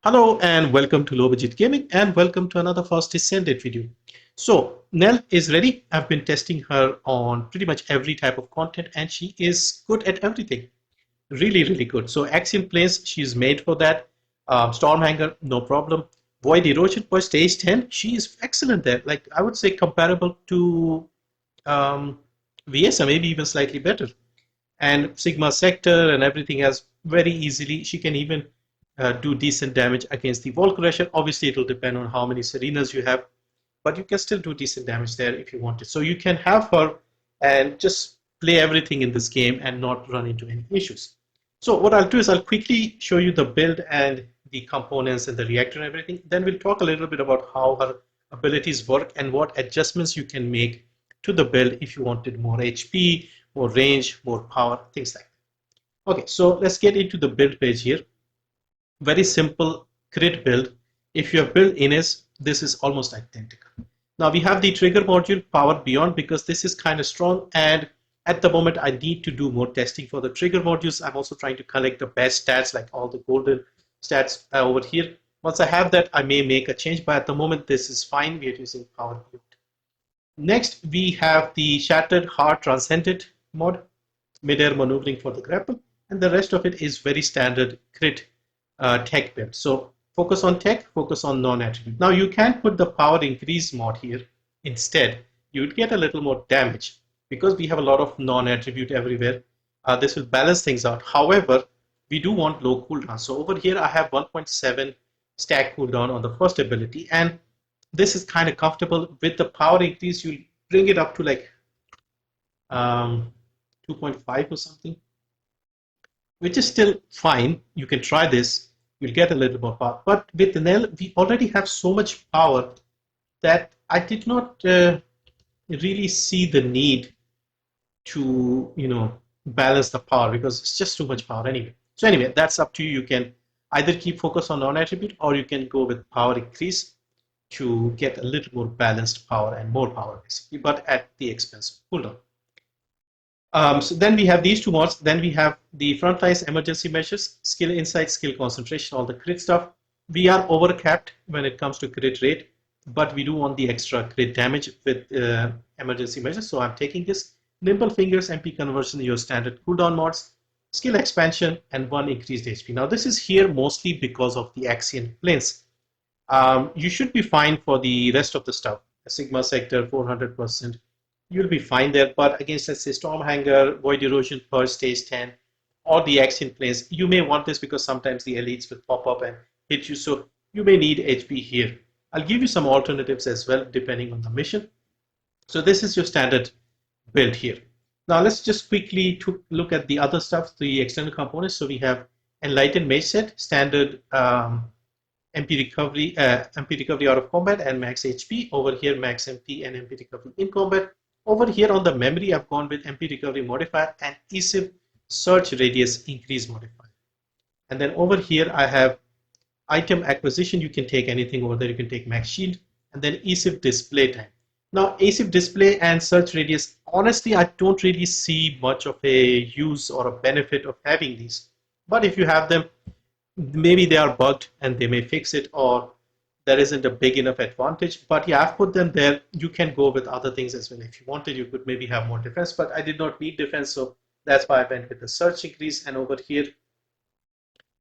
Hello and welcome to Low Budget Gaming and welcome to another first Descendant video. So Nell is ready. I've been testing her on pretty much every type of content and she is good at everything. Really good. So Axial Planes, she's made for that. Stormhanger, no problem. Void Erosion for stage 10, she is excellent there. Like I would say comparable to um, VS or maybe even slightly better. And Sigma Sector and everything else very easily. She can even do decent damage against the Wall Crusher. Obviously, it will depend on how many Serenas you have, but you can still do decent damage there if you want it. So you can have her and just play everything in this game and not run into any issues. So what I'll do is I'll quickly show you the build and the components and the reactor and everything. Then we'll talk a little bit about how her abilities work and what adjustments you can make to the build if you wanted more HP, more range, more power, things like that. Okay, so let's get into the build page here. Very simple crit build. If you have built Ines, this is almost identical. Now we have the trigger module powered beyond because this is kind of strong, and at the moment I need to do more testing for the trigger modules. I'm also trying to collect the best stats, like all the golden stats over here. Once I have that, I may make a change, but at the moment this is fine. We are using power beyond. Next, we have the Shattered Heart Transcendent mod, mid-air maneuvering for the grapple, and the rest of it is very standard crit tech build. So focus on tech, focus on non-attribute. Now you can put the power increase mod here instead. You would get a little more damage because we have a lot of non-attribute everywhere. This will balance things out. However, we do want low cooldown. So over here I have 1.7 stack cooldown on the first ability, and this is kind of comfortable. With the power increase, you'll bring it up to like 2.5 or something, which is still fine. You can try this. You'll get a little more power. But with the Nell, we already have so much power that I did not really see the need to, balance the power because it's just too much power anyway. So anyway, that's up to you. You can either keep focus on non-attribute or you can go with power increase to get a little more balanced power and more power basically, but at the expense of cooldown. So then we have these two mods. Then we have the frontlines emergency measures, skill insight, skill concentration, all the crit stuff. We are overcapped when it comes to crit rate, but we do want the extra crit damage with emergency measures. So I'm taking this. Nimble Fingers, MP conversion, your standard cooldown mods, skill expansion, and 1 increased HP. Now this is here mostly because of the Axial planes. You should be fine for the rest of the stuff. Sigma Sector, 400%. You'll be fine there. But against, let's say, Stormhanger, Void Erosion per stage 10, or the Axial planes, you may want this because sometimes the elites will pop up and hit you. So you may need HP here. I'll give you some alternatives as well, depending on the mission. So this is your standard build here. Now let's just quickly look at the other stuff, the external components. So we have Enlightened Mage Set, standard MP recovery out of combat and max HP. Over here, max MP and MP recovery in combat. Over here on the memory, I've gone with MP recovery modifier and ESIF search radius increase modifier. And then over here, I have item acquisition. You can take anything over there. You can take max shield and then ESIF display time. Now, ESIF display and search radius, honestly, I don't really see much of a use or a benefit of having these. But if you have them, maybe they are bugged and they may fix it, or there isn't a big enough advantage. But yeah, I've put them there. You can go with other things as well. If you wanted, you could maybe have more defense, but I did not need defense, so that's why I went with the search increase. And over here,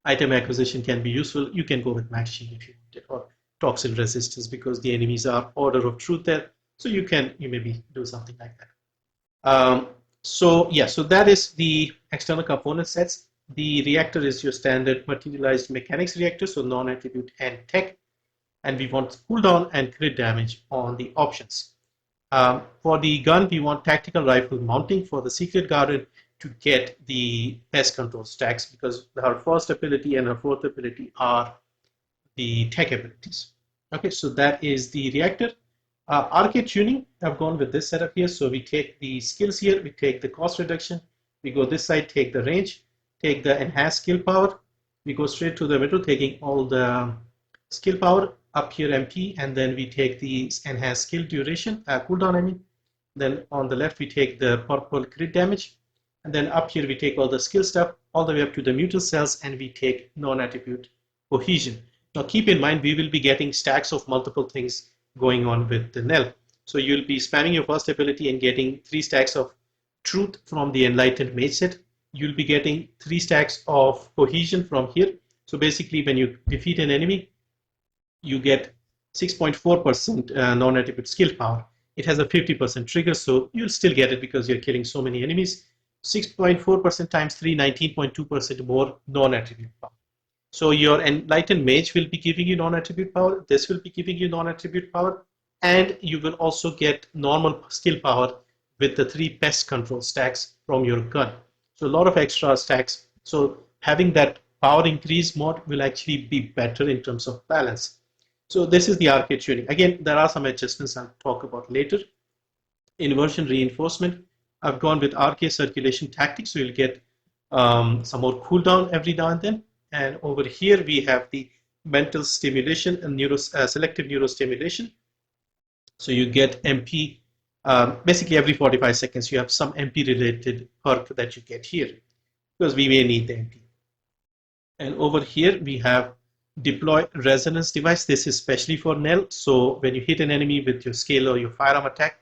item acquisition can be useful. You can go with max shield if you wanted, or toxin resistance because the enemies are order of truth there. So you maybe do something like that. So that is the external component sets. The reactor is your standard materialized mechanics reactor, so non-attribute and tech. And we want cooldown and crit damage on the options. For the gun, we want tactical rifle mounting for the secret garden to get the pest control stacks because her first ability and her fourth ability are the tech abilities. Okay, so that is the reactor. Arche Tuning, I've gone with this setup here. So we take the skills here, we take the cost reduction, we go this side, take the range, take the enhanced skill power, we go straight to the middle, taking all the skill power, up here MP, and then we take the enhanced skill duration, cooldown I mean. Then on the left we take the purple crit damage, and then up here we take all the skill stuff, all the way up to the mutant cells, and we take non-attribute cohesion. Now keep in mind, we will be getting stacks of multiple things going on with the Nell. So you'll be spamming your first ability and getting 3 stacks of truth from the enlightened mage set. You'll be getting 3 stacks of cohesion from here. So basically when you defeat an enemy, you get 6.4% non-attribute skill power. It has a 50% trigger, so you'll still get it because you're killing so many enemies. 6.4% times 3, 19.2% more non-attribute power. So your enlightened mage will be giving you non-attribute power. This will be giving you non-attribute power, and you will also get normal skill power with the 3 pest control stacks from your gun. So a lot of extra stacks. So having that power increase mod will actually be better in terms of balance. So this is the Arche Tuning. Again, there are some adjustments I'll talk about later. Inversion Reinforcement, I've gone with Arche Circulation Tactics, so you'll get some more cooldown every now and then. And over here we have the mental stimulation and selective neurostimulation. So you get MP, basically every 45 seconds you have some MP related perk that you get here, because we may need the MP. And over here we have deploy resonance device. This is especially for Nell. So when you hit an enemy with your skill or your firearm attack,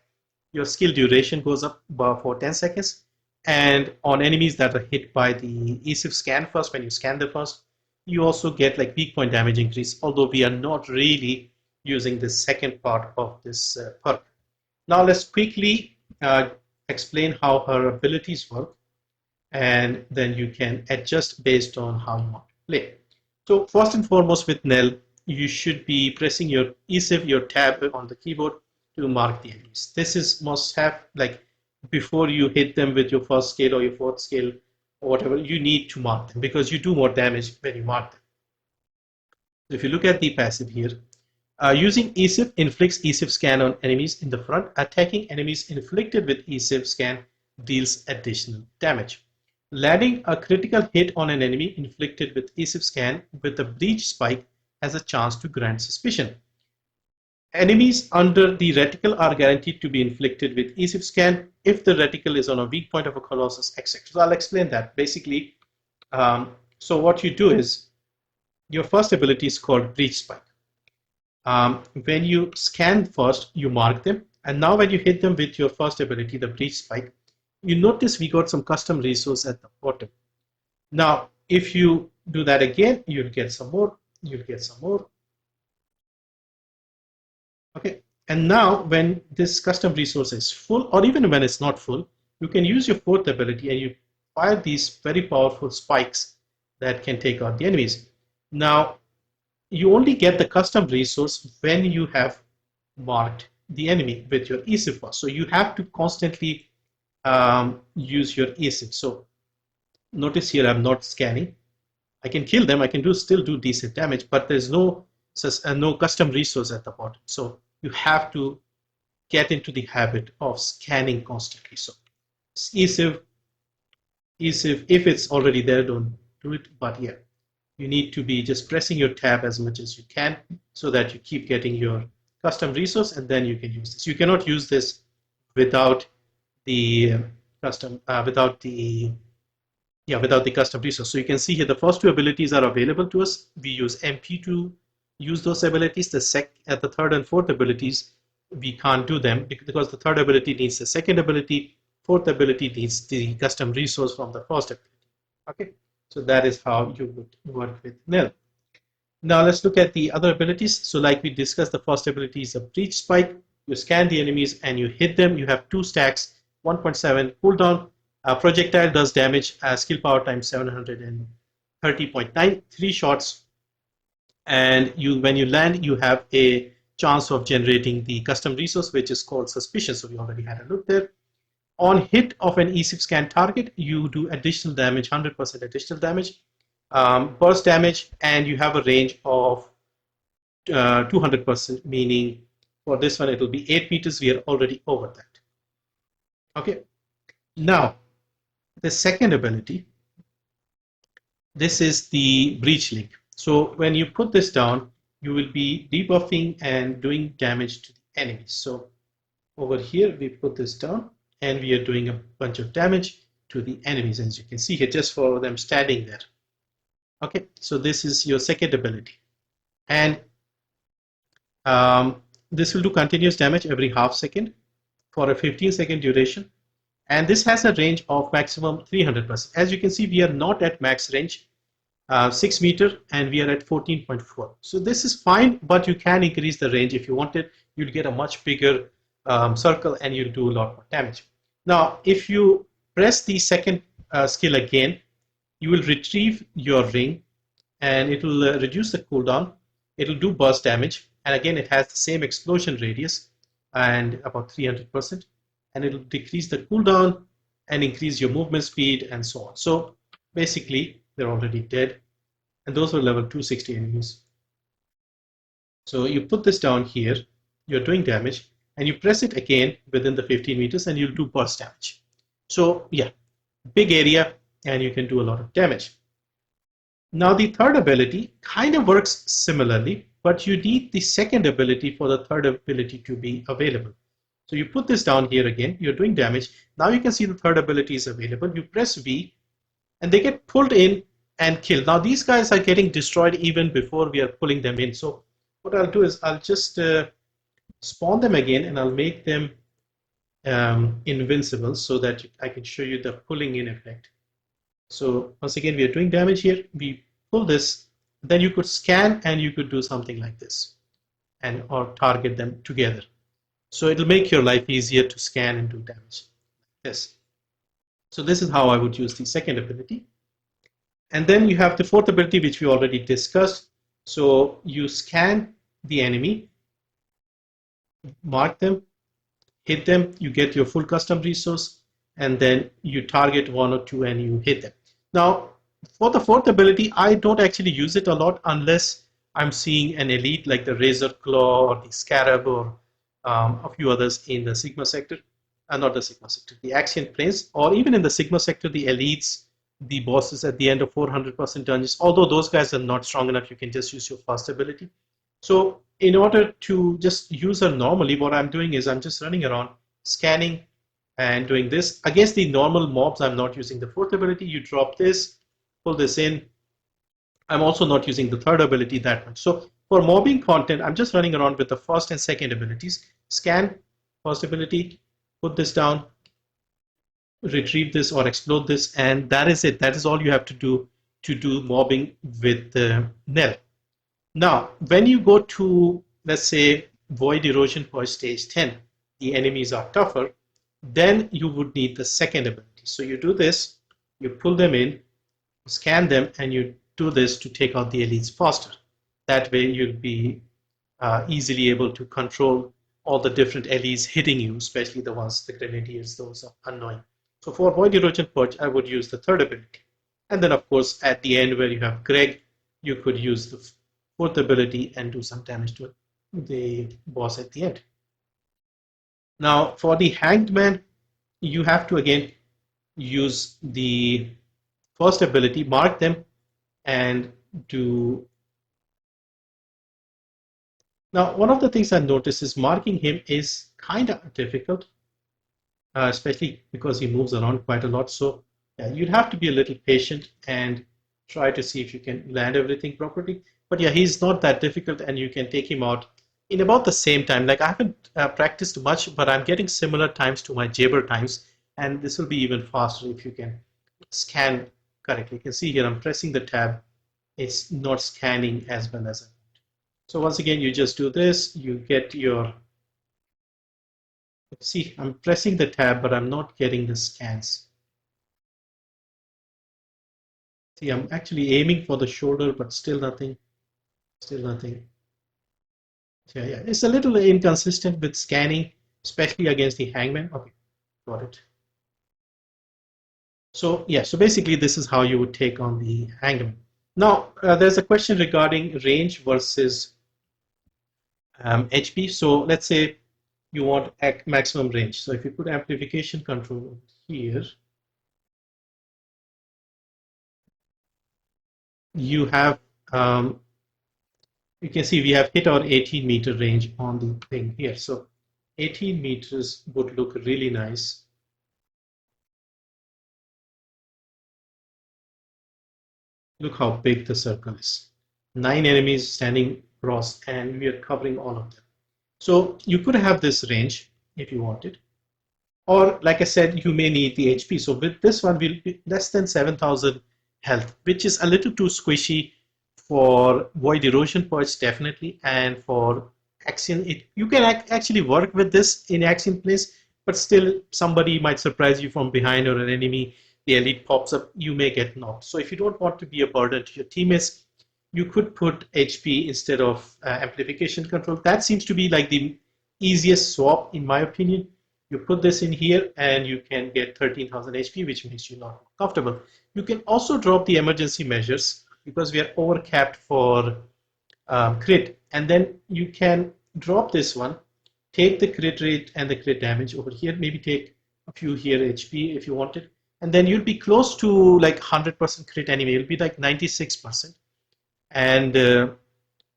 your skill duration goes up for 10 seconds. And on enemies that are hit by the ESIF scan first, when you scan them first, you also get like weak point damage increase, although we are not really using the second part of this perk. Now let's quickly explain how her abilities work, and then you can adjust based on how you want to play. So first and foremost with Nell, you should be pressing your ESIF, your tab on the keyboard to mark the enemies. This is must have, like before you hit them with your first skill or your fourth skill or whatever, you need to mark them because you do more damage when you mark them. So if you look at the passive here, using ESIF inflicts ESIF scan on enemies in the front. Attacking enemies inflicted with ESIF scan deals additional damage. Landing a critical hit on an enemy inflicted with ESIF scan with a breach spike has a chance to grant suspicion. Enemies under the reticle are guaranteed to be inflicted with ESIF scan if the reticle is on a weak point of a Colossus, etc. So I'll explain that. Basically, so what you do is your first ability is called breach spike. When you scan first, you mark them, and now when you hit them with your first ability, the breach spike, you notice we got some custom resource at the bottom. Now, if you do that again, you'll get some more, you'll get some more. Okay, and now when this custom resource is full, or even when it's not full, you can use your fourth ability and you fire these very powerful spikes that can take out the enemies. Now, you only get the custom resource when you have marked the enemy with your ESIF first. So you have to constantly use your ESIF. So notice here I'm not scanning. I can kill them. I can still do decent damage, but there's no custom resource at the bottom. So you have to get into the habit of scanning constantly. So ESIF, if it's already there, don't do it. But yeah, you need to be just pressing your tab as much as you can so that you keep getting your custom resource, and then you can use this. You cannot use this without the custom resource. So you can see here the first two abilities are available to us. We use MP to use those abilities. The third and fourth abilities, we can't do them because the third ability needs the second ability, fourth ability needs the custom resource from the first ability. Okay, so that is how you would work with Nell. Now let's look at the other abilities. So like we discussed, the first ability is a breach spike. You scan the enemies and you hit them. You have 2 stacks, 1.7 cooldown. Projectile does damage, skill power times 730.9, 3 shots. And when you land, you have a chance of generating the custom resource, which is called suspicion. So we already had a look there. On hit of an ESIF scan target, you do additional damage, 100% additional damage, burst damage, and you have a range of 200%, meaning for this one it will be 8 meters. We are already over that. Okay, now the second ability, this is the breach link. So when you put this down, you will be debuffing and doing damage to the enemies. So over here we put this down and we are doing a bunch of damage to the enemies, as you can see here, just for them standing there. Okay, so this is your second ability. And this will do continuous damage every half second for a 15-second duration. And this has a range of maximum 300%. As you can see, we are not at max range, 6 meter, and we are at 14.4. So this is fine, but you can increase the range if you wanted. You'll get a much bigger circle and you'll do a lot more damage. Now, if you press the second skill again, you will retrieve your ring and it will reduce the cooldown. It will do burst damage, and again it has the same explosion radius and about 300%, and it will decrease the cooldown and increase your movement speed and so on. So basically they're already dead, and those were level 260 enemies. So you put this down here, you're doing damage, and you press it again within the 15 meters and you'll do burst damage. So yeah, big area and you can do a lot of damage. Now the third ability kind of works similarly, but you need the second ability for the third ability to be available. So you put this down here again, you're doing damage. Now you can see the third ability is available. You press V and they get pulled in and killed. Now these guys are getting destroyed even before we are pulling them in. So what I'll do is I'll just spawn them again and I'll make them invincible so that I can show you the pulling in effect. So once again, we are doing damage here. We pull this, then you could scan and you could do something like this and or target them together. So it'll make your life easier to scan and do damage. Yes. So this is how I would use the second ability. And then you have the fourth ability, which we already discussed. So you scan the enemy, mark them, hit them, you get your full custom resource, and then you target one or two and you hit them. Now, for the fourth ability, I don't actually use it a lot unless I'm seeing an elite like the Razor Claw or the Scarab or a few others in the Sigma sector. Not the Sigma sector, the Axion Plains, or even in the Sigma sector, the elites, the bosses at the end of 400% dungeons. Although those guys are not strong enough, you can just use your first ability. So in order to just use her normally, what I'm doing is I'm just running around scanning and doing this. Against the normal mobs, I'm not using the fourth ability. You drop this, pull this in. I'm also not using the third ability that much. So for mobbing content, I'm just running around with the first and second abilities. Scan, first ability, put this down, retrieve this or explode this, and that is it. That is all you have to do mobbing with Nell. Now, when you go to, let's say, Void Erosion for stage 10, the enemies are tougher, then you would need the second ability. So you do this, you pull them in, scan them, and you do this to take out the elites faster. That way you'll be easily able to control all the different elites hitting you, especially the ones, the grenadiers, those are annoying. So for Void Erosion Purge, I would use the third ability. And then, of course, at the end where you have Greg, you could use the fourth ability and do some damage to the boss at the end. Now, for the Hanged Man, you have to again use the first ability, mark them, and do. Now, one of the things I noticed is marking him is kind of difficult, especially because he moves around quite a lot. So yeah, you'd have to be a little patient and try to see if you can land everything properly. But yeah, he's not that difficult, and you can take him out in about the same time. Like I haven't practiced much, but I'm getting similar times to my Jabber times, and this will be even faster if you can scan correctly. You can see here I'm pressing the tab. It's not scanning as well as I want. So once again, you just do this, you get your, see, I'm pressing the tab, but I'm not getting the scans. See, I'm actually aiming for the shoulder, but still nothing. Still nothing. Yeah, it's a little inconsistent with scanning, especially against the Hangman. Okay, got it. So yeah, so basically this is how you would take on the Hangman. Now, there's a question regarding range versus HP. So let's say you want maximum range. So if you put amplification control here, you have you can see we have hit our 18-meter range on the thing here. So 18 meters would look really nice. Look how big the circle is. 9 enemies standing across, and we are covering all of them. So you could have this range if you wanted. Or like I said, you may need the HP. So with this one, we'll be less than 7,000 health, which is a little too squishy for Void Erosion Purge, definitely. And for Axion, you can actually work with this in Axion place, but still somebody might surprise you from behind, or an enemy, the elite pops up, you may get knocked. So if you don't want to be a burden to your teammates, you could put HP instead of amplification control. That seems to be like the easiest swap, in my opinion. You put this in here and you can get 13,000 HP, which makes you not comfortable. You can also drop the emergency measures because we are over capped for crit. And then you can drop this one, take the crit rate and the crit damage over here, maybe take a few here HP if you wanted. And then you'll be close to like 100% crit anyway. It'll be like 96%. And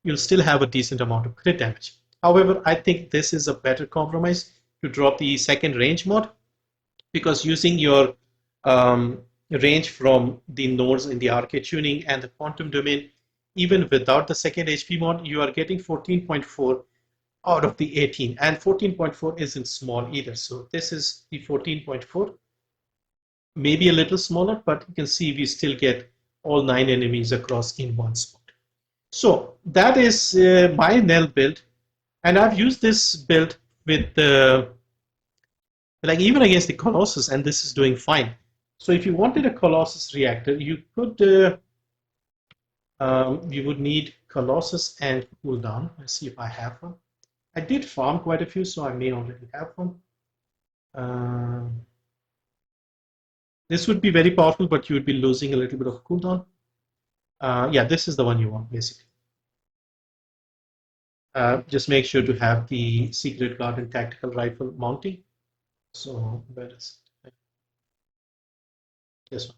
you'll still have a decent amount of crit damage. However, I think this is a better compromise to drop the second range mod, because using your range from the nodes in the Arche Tuning and the quantum domain, even without the second HP mod, you are getting 14.4 out of the 18, and 14.4 isn't small either. So this is the 14.4, maybe a little smaller, but you can see we still get all 9 enemies across in one spot. So that is my Nell build, and I've used this build with like even against the Colossus, and this is doing fine. So if you wanted a Colossus reactor, you could you would need Colossus and cooldown. Let's see if I have one. I did farm quite a few, so I may already have one. This would be very powerful, but you would be losing a little bit of cooldown. Yeah, this is the one you want, basically. Just make sure to have the Secret Garden tactical rifle mounting. So where is it? This one.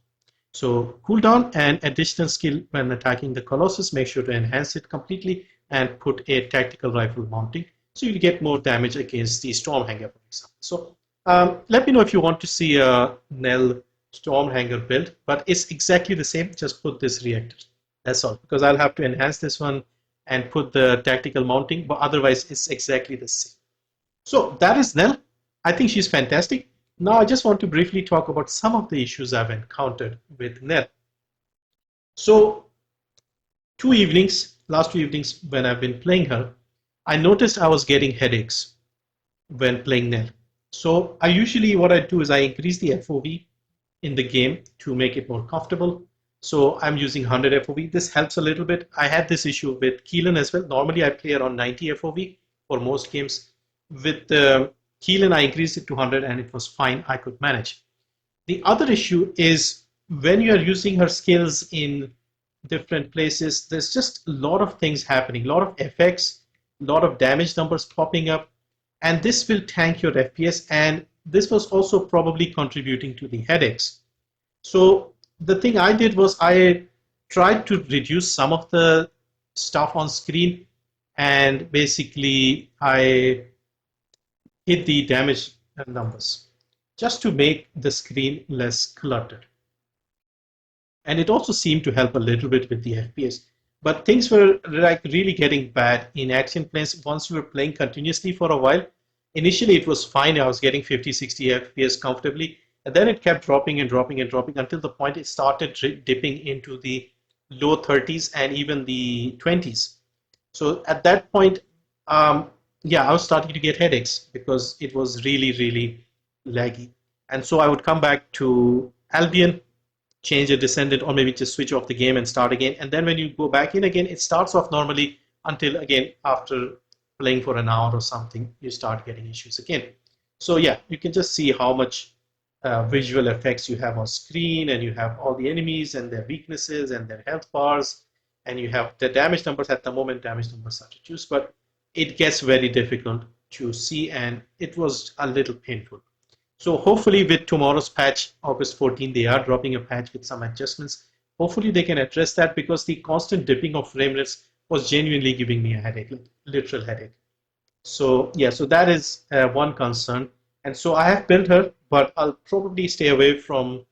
So cooldown and additional skill when attacking the Colossus. Make sure to enhance it completely and put a tactical rifle mounting, so you get more damage against the Stormhanger, for example. So let me know if you want to see a Nell Stormhanger build, but it's exactly the same. Just put this reactor. That's all, because I'll have to enhance this one and put the tactical mounting, but otherwise it's exactly the same. So that is Nell. I think she's fantastic. Now I just want to briefly talk about some of the issues I've encountered with Nell. So last 2 evenings when I've been playing her, I noticed I was getting headaches when playing Nell. So what I do is I increase the FOV in the game to make it more comfortable. So I'm using 100 FOV. This helps a little bit. I had this issue with Keelan as well. Normally I play around 90 FOV for most games. With Keelan, I increased it to 100 and it was fine. I could manage. The other issue is when you are using her skills in different places, there's just a lot of things happening, a lot of effects, a lot of damage numbers popping up, and this will tank your FPS, and this was also probably contributing to the headaches. So the thing I did was I tried to reduce some of the stuff on screen, and basically I hit the damage numbers just to make the screen less cluttered. And it also seemed to help a little bit with the FPS. But things were like really getting bad in action planes once you were playing continuously for a while. Initially it was fine. I was getting 50, 60 FPS comfortably. And then it kept dropping and dropping and dropping until the point it started dipping into the low 30s and even the 20s. So at that point, yeah, I was starting to get headaches because it was really, really laggy. And so I would come back to Albion, change a Descendant, or maybe just switch off the game and start again. And then when you go back in again, it starts off normally until again, after playing for an hour or something, you start getting issues again. So yeah, you can just see how much visual effects you have on screen, and you have all the enemies and their weaknesses and their health bars, and you have the damage numbers. At the moment, damage numbers are reduced, but it gets very difficult to see, and it was a little painful. So hopefully with tomorrow's patch, August 14, they are dropping a patch with some adjustments. Hopefully they can address that, because the constant dipping of frame rates was genuinely giving me a headache, literal headache. So yeah, so that is one concern. And so I have built her, but I'll probably stay away from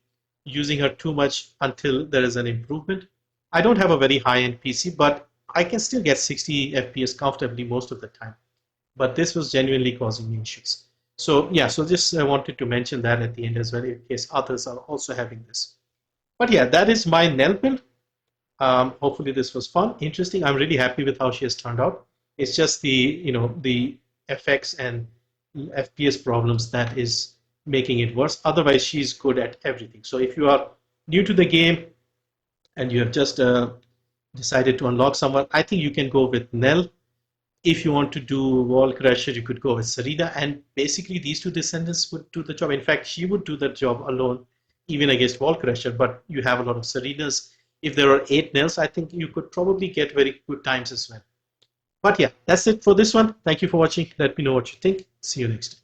using her too much until there is an improvement. I don't have a very high-end PC, but I can still get 60 FPS comfortably most of the time, but this was genuinely causing me issues. So yeah, so just I wanted to mention that at the end as well, in case others are also having this. But yeah, that is my Nell build. Hopefully this was fun, interesting. I'm really happy with how she has turned out. It's just the FX and FPS problems that is making it worse. Otherwise, she's good at everything. So if you are new to the game and you have just decided to unlock someone, I think you can go with Nell. If you want to do Wall Crusher, you could go with Serena. And basically, these two Descendants would do the job. In fact, she would do the job alone, even against Wall Crusher. But you have a lot of Serenas. If there are 8 Nells, I think you could probably get very good times as well. But yeah, that's it for this one. Thank you for watching. Let me know what you think. See you next time.